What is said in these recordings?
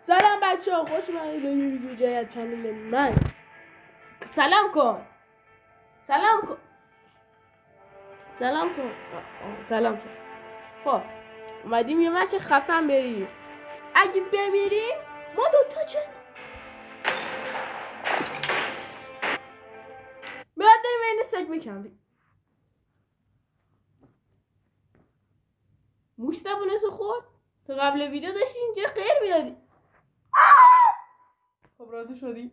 سلام بچه ها، خوش اومدید به یه ویدیو جدید از چنل من. سلام کن. خب اومدیم یه مچ خفن بریم. اگه بمیریم ما دوتا چه باید داریم این سگ بکندیم. موشتبونه تو خورد. تو قبل ویدیو داشتی اینجا غیر میدادی. خب راضی شدی؟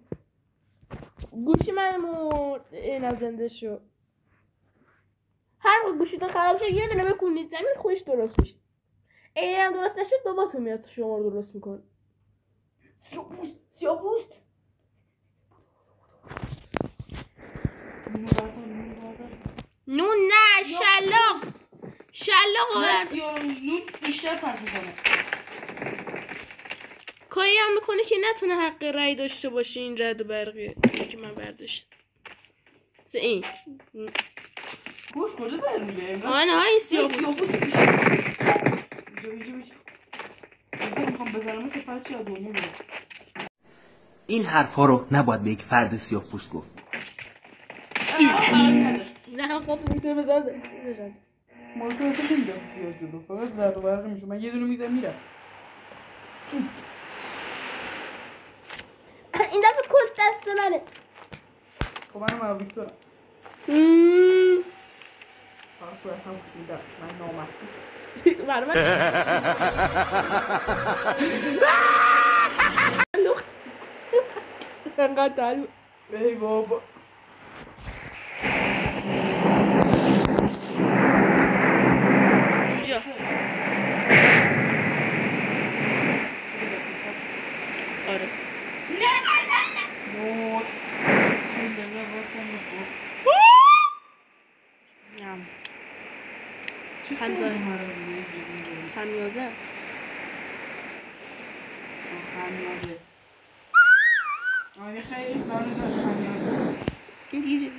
گوشی من مرد. اینم زنده شد. هر وقت گوشیتون خراب شد یه دونه بکنید زمین خودش درست میشه. اینم درست نشد باباتون میاد شما رو درست میکنه. سیاپوست نون نه شلاق نون بیشتر فرق میکنه. کاری هم میکنه که نتونه حق رأی داشته باشه. این رد و برقیه که من برداشتم. این گوش کجا داره میگه؟ آنه های سیاپوست میخوام بزنم که پرچی از دنیا میره. این حرفا رو نباید به یک فرد سیاه‌پوست گفت. نه خب میتونه بزنه. مال تو اصلا نمیدم زیاد جلو، فقط رد و برقی میشه. من یه دونه میزم میرم. این دفعه کل دست منه. خب منم ویکتورم. فقط باید هم میزم. من نامحسوسم. برای من لخت انقدر دلو. ای بابا اینجا آره خمیازه آره خیلی کاری داشت خمیازه.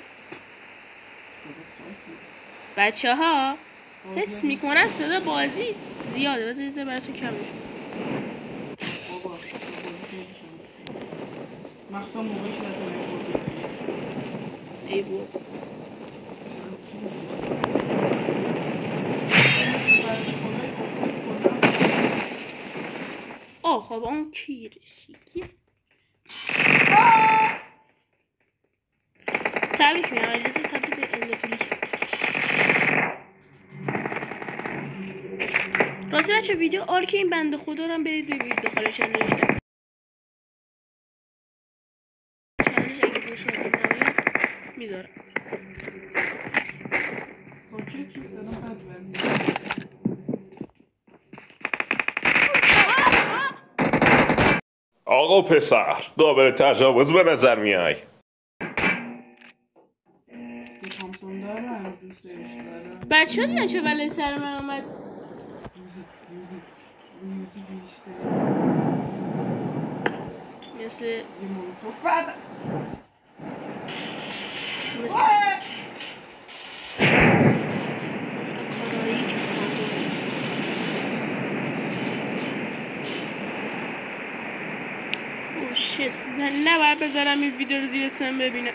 بچه ها حس میکنن صدا بازی زیاده. بذار یه براتون کم میشه. بابا مخصوصا موقعی که از ای بو آه خب اون کی رسیدی؟ تبریک میگم اجازه تبدیل به اندپولیک. راستی بچه ویدیو آرک این بنده خدا رو هم برید ببینید داخل چنلش. میذارم. آقا پسر قابل تجاوز به نظر میای. بچه ها دیدن چه بلایی سر من آمد. مثل شیت. نه باید بذارم این ویدیو رو زیر سم ببینم.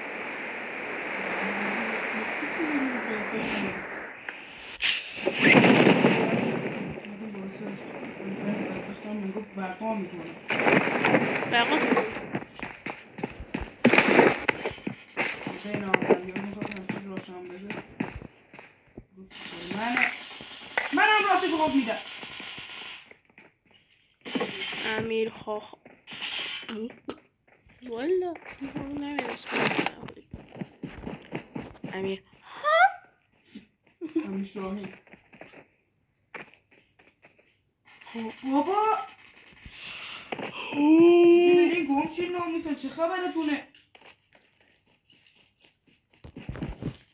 برقا منم راستی فقط میدم امیر خواه والا امیر شاهی. بابا این گم شیر ناموسا چه خبرتونه؟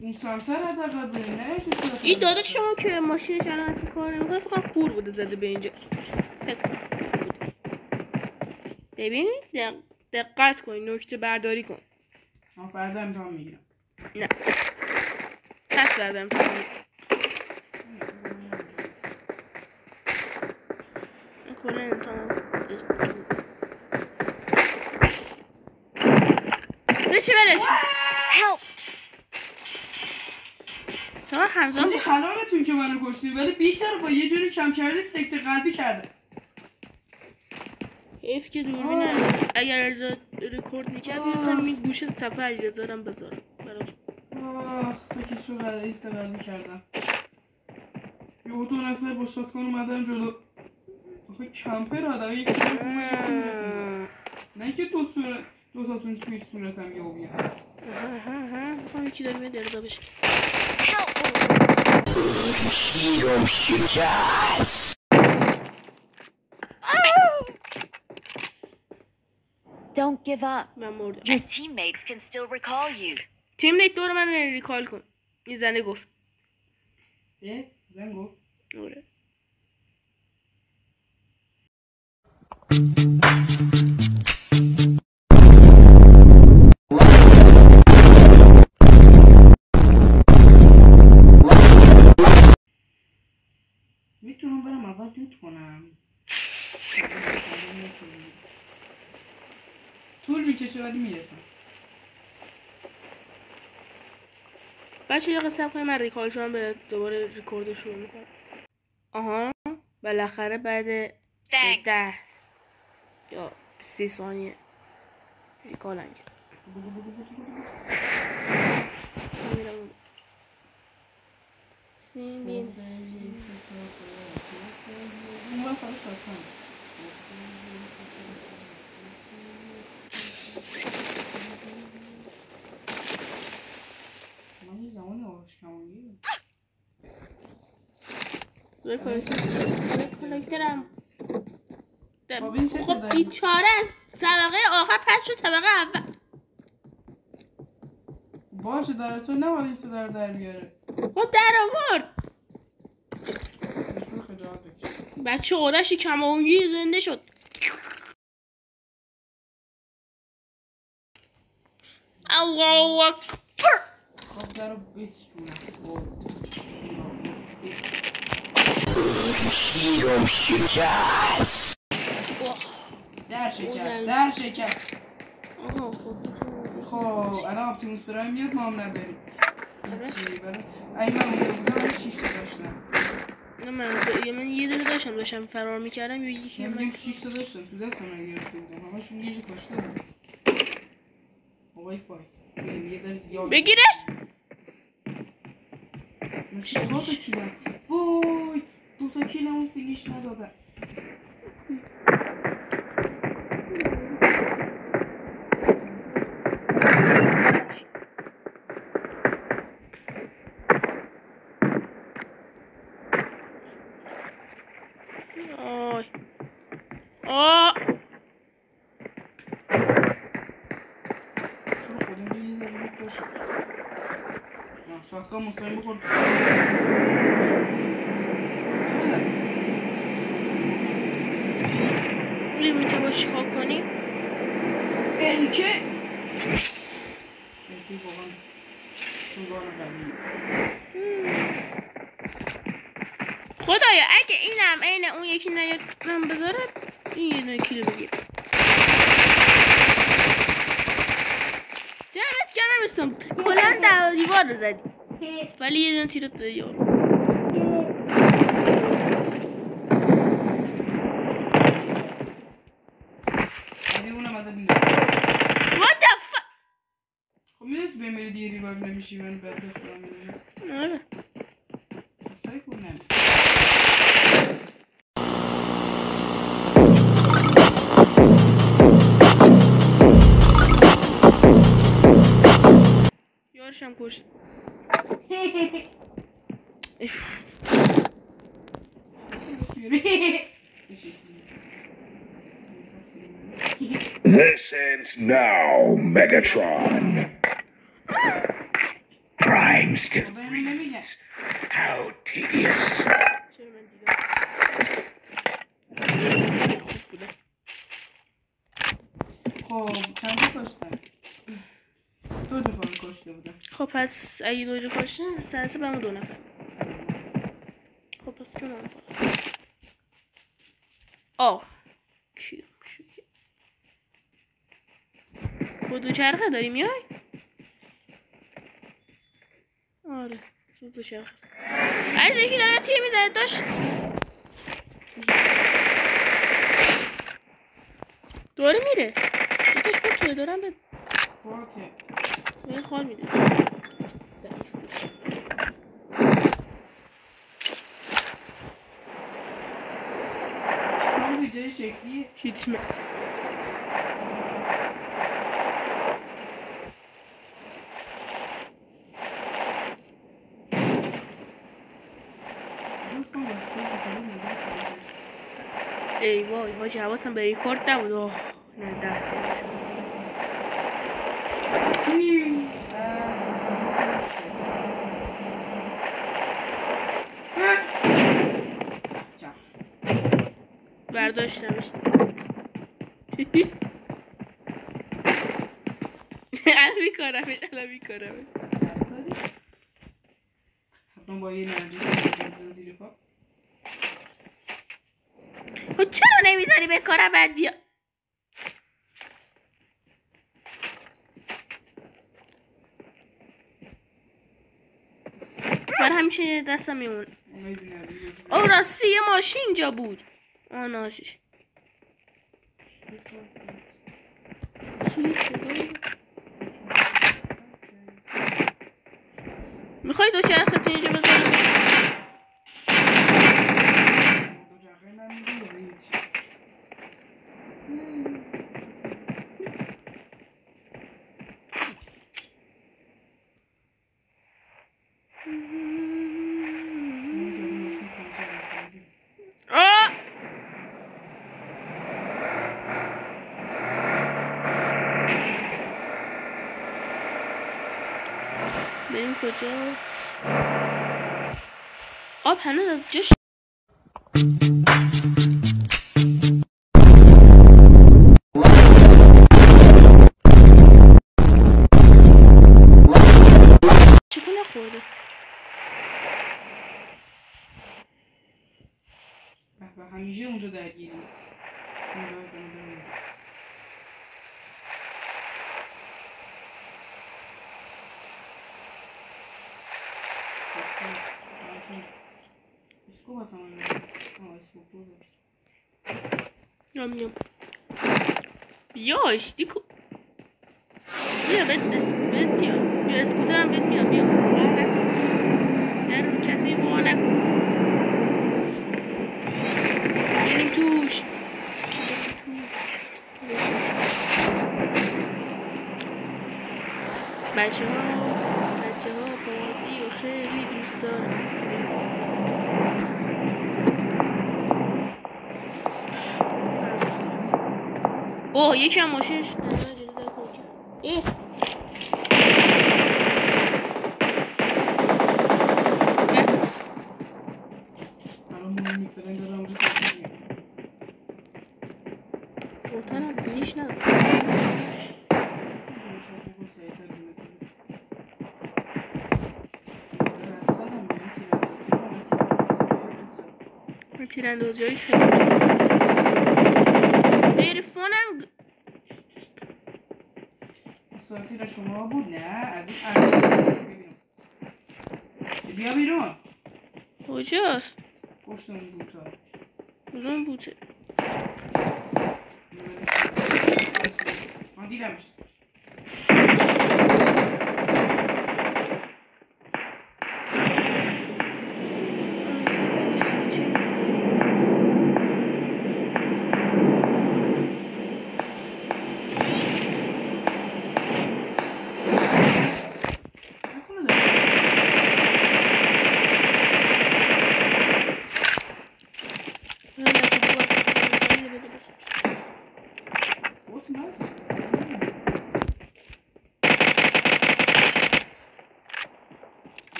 اون سمتر حداقل بریم. نه این داداش شما که ماشینش الان اصلا کار نمیکنه، فقط کور بوده زده به اینجا. ببینید دقت کنید، نکته برداری کن. من فردا امتحان میگیرم. نه پس فردا امتحان میگیرم. کلا امتحان بگیرش. Help! شما همزمان حاجی حلالتون که منو کشتین ولی بیشتر یه جوری کم کرده سکته قلبی کرده. حیف که دوربین اگر ارزا رکورد میکرد میرسم این گوشه صفحه علیرضا رو بذارم براتون. فکرشو قراره استقلال میکردم. یه دو نفر با شاتگان اومدن جلو. آخه کمپر آدم یک نه که دو تاتون توی صورتم یهو بیاد. میخوام یکی داره میاد ارزا بشه. Don't give up. من مردم. Your teammates can still recall you. تیم نیت دور من ریکال کن. این زنه گفت. زن گفت؟ آره. میتونم برم اول دوت کنم. طول میکشه ولی میرسم. بچه یه قصه کنیم من ریکال شدم به دوباره ریکورد شروع میکنم. آها بالاخره بعد 10 یا 30 ثانیه ریکال انجام. من یه زمان آرش کمانگی کلکترم خب خب بیچاره از طبقه آخر پس شد طبقه اول. باشه در تو نباید این صدا رو در بیاره. خب در آورد بهشون خجالت بکش. بچه آرشی کمانگی زنده شد. الله اکبر. خب در رو بچونم. در شکست. خب الان آپتیموس پرایم میاد ما هم نداریم. این من اونجا بودم من 6 تا داشتم. نه من یه دونه داشتم فرار میکردم یکی من 6 تا داشتم تو دستم رو گرفته بودم همشون یه جا کاشته بودم. وای فایت یه ذره زیاد بگیرش. من 4 تا کیلم. وای 2 تا کیلمو فینیش ندادم. شاتگان مستقیم بخور. میتونی باید چیکار کنی؟ بلکه واقعا چونگان قوی. خدایا اگه اینم عین اون یکی نیاد من بذاره این یه نکی رو بگیر. جمعت کم نمیستم کلن در دیوار رو زدی ولی یه دونه تیرت دادی یارو. اونم ازت میگم What the fuck. خب میدونست بمیری دیگه ریوایو نمیشی من بعد بخورم میدونم. آره سعی کنم یارشم کشت. This ends now, Megatron. Prime still breathes. How tedious. خب چند تا کشتن؟ 2 نفر کشته بودن. خب پس اگه 2 جا کشتن سرسه برمون 2 نفر. خب پس چون نفر کی با 2 چرخه داری میای؟ آره زود بشه. از یکی داره تیر میزنه داشت داره میره یکش بود توی دارم به خال میده جای شکلیه هیتمن ای وای حاجی حواسم به ریکورد نبود نه 10 دقیقه شد برداشتمش الان میکارمش حتما با یه نردی زیر پا چرا نمیزنی به کارم بعد بیا بر همیشه دستم میمون او راستی یه ماشین اینجا بود ناشش میخوای دو چرخت اینجا بزنی بریم کجا آب هنوز از جاش چکو نخورده همیشه اونجا درگیری Yum yum. Yoş, diko. Ya ben etmiyorum. Ya eskutarım etmiyorum. Ya. Derim kesin bu ana. Benim tuş. بچه ها بازی رو خیلی دوست دارم اوه یکی هم ماشینش ای اوتانم فینیش ندارم تیراندازی های خیلی تلفنم ساعتی شما بود نه از این بیا بیرون کجاست؟ پشت اون بوتا کدوم بوته؟ من دیدمش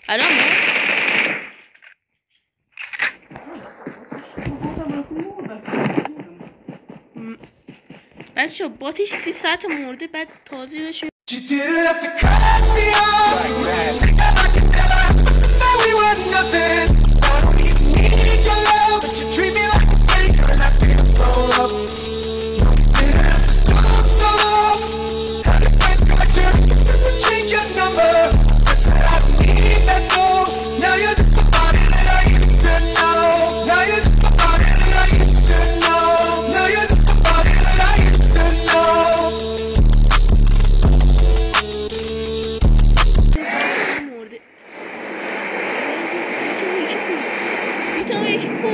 الان بچه باتش 30 ساعت مرده بعد تازه داشته یکی کو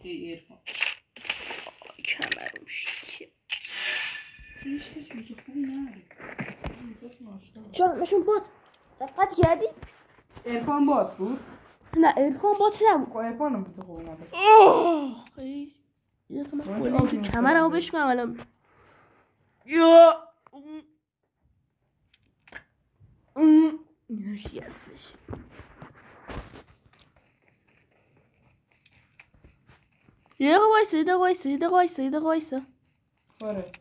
ای ارفان کمرم شکه هیچ کس روز خوبی نداره جانشون بات دقت کردی؟ ارفان بات بود؟ نه ارفان بات نبود خب ارفان هم بود خوبی نداره یه من کلی کمرمو بشکنم الان ایناشی هستش یه دقیقه وایسا آره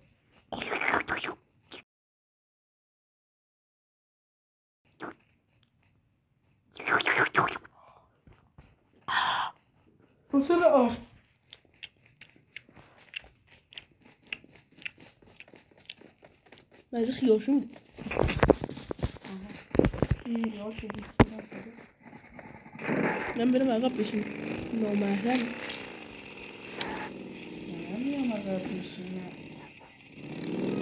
حوصله آب مزه خیارشون میده من برم عقب بشین نامحرم نمیام عقب بشینم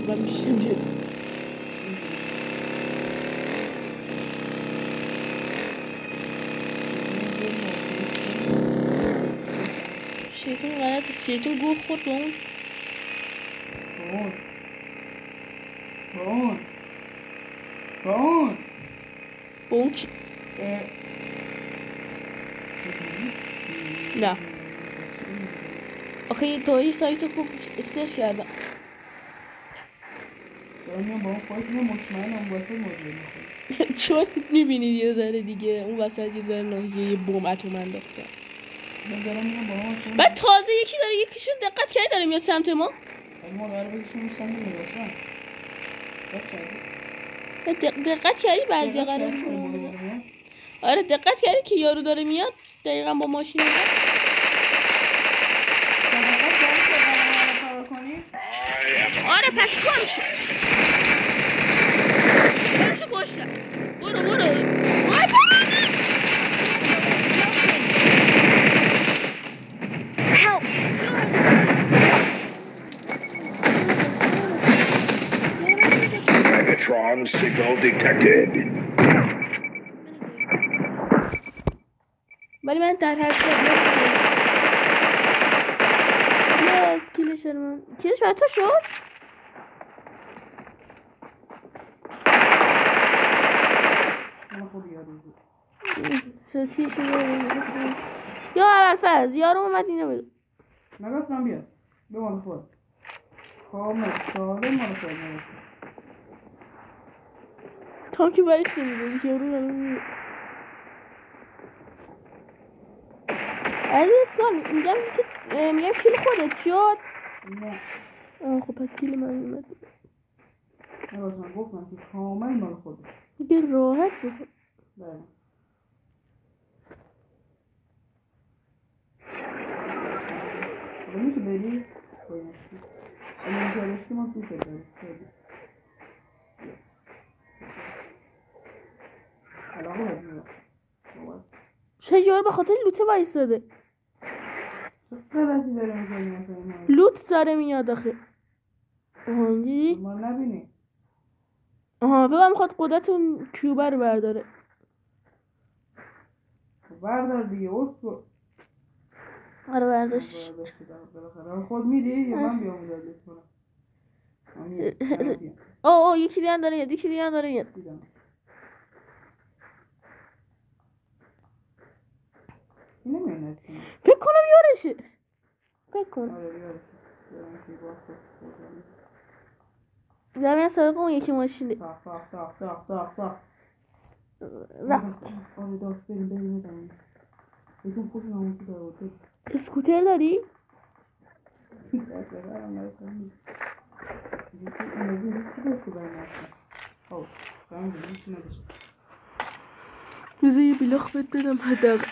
من میشیم جلو شیطان غلطه شیطان گوه خورد با اون با اون چی؟ نه آخه تا این سایت خوب استرس کردم دارم با اون خواهد مطمئنم واسه موضوع میخواد چون میبینید یه ذره دیگه اون وسط یه ذره ناحیه یه بوم اتم انداخته من دارم میگم با اون بعد تازه یکی داره یکیشون دقت کردی داره میاد سمت ما ما قرار بکشون سمت نگاه دقت کردی بعضی قرار آره دقت کردی که یارو داره میاد دقیقا با ماشین آره پس کن چه کشتم برو Help! Megatron signal detected. ولی من در هر صورت کلش برای تو شد ساتی شده یا اول فرز یارو اومد اینو بگو نگفتم بیا به مال خود کامل سالم مال خود تا که برای چی میگه که یارو عزیزان میگم کیل خودت شد نه خب پس کیل من اومد نگفتم گفتم که کامل مال خود دیگه راحت بکن بله میشه بری؟ اما اینجا ما دوست داریم چه یار به خاطر لوته بایستاده غلطی داره میکنی مثلا لوت داره میاد آخه آهانگی ما نبینی آها بگم میخواد قدرت اون کیوبر رو برداره بردار دیگه اوست آره برداشت خود میری یا من بیام دادت کنم اوه یکی دیگه داره یاد یکی دیگه داره یاد فکر کنم یارشه فکر کنم زمین سابقه اون یکی ماشینه رفت آره داشت بریم بزنیم بهتون خوش ناموسی داره اسکوتر داری؟ بذار یه بیلاخ بهت بدم هدق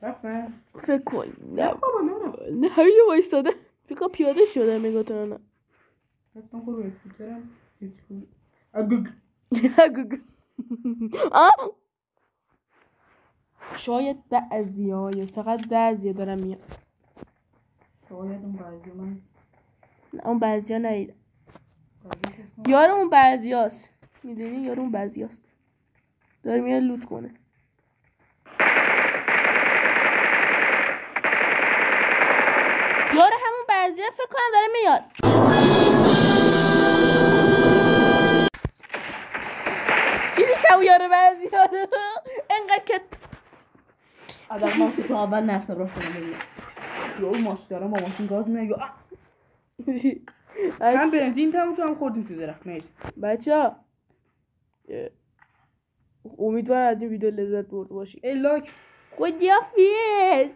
رفتن؟ فکر کن نه همینه بایستاده فکر پیاده شده مگاترانه هستم خود رو اسکوترم شاید بعضیای فقط بعضی دارم میاد شاید اون بعضی من نه اون بعضی ها نهیدم یار اون بعضی هاست میدونی یارو اون بعضی هست داره میاد لوت کنه. یارو همون بعضی فکر کنم داره میاد. دیدی شو یارو بعضی داره انقدر که آدم ماشین تو اول نفت راست کنم بگیم اون ماشین دارم با ماشین گاز میگه هم بنزین تموم شد هم خوردیم تو درخت. مرسی بچه امیدوارم از این ویدیو لذت برده باشی. لاک خداحافظ.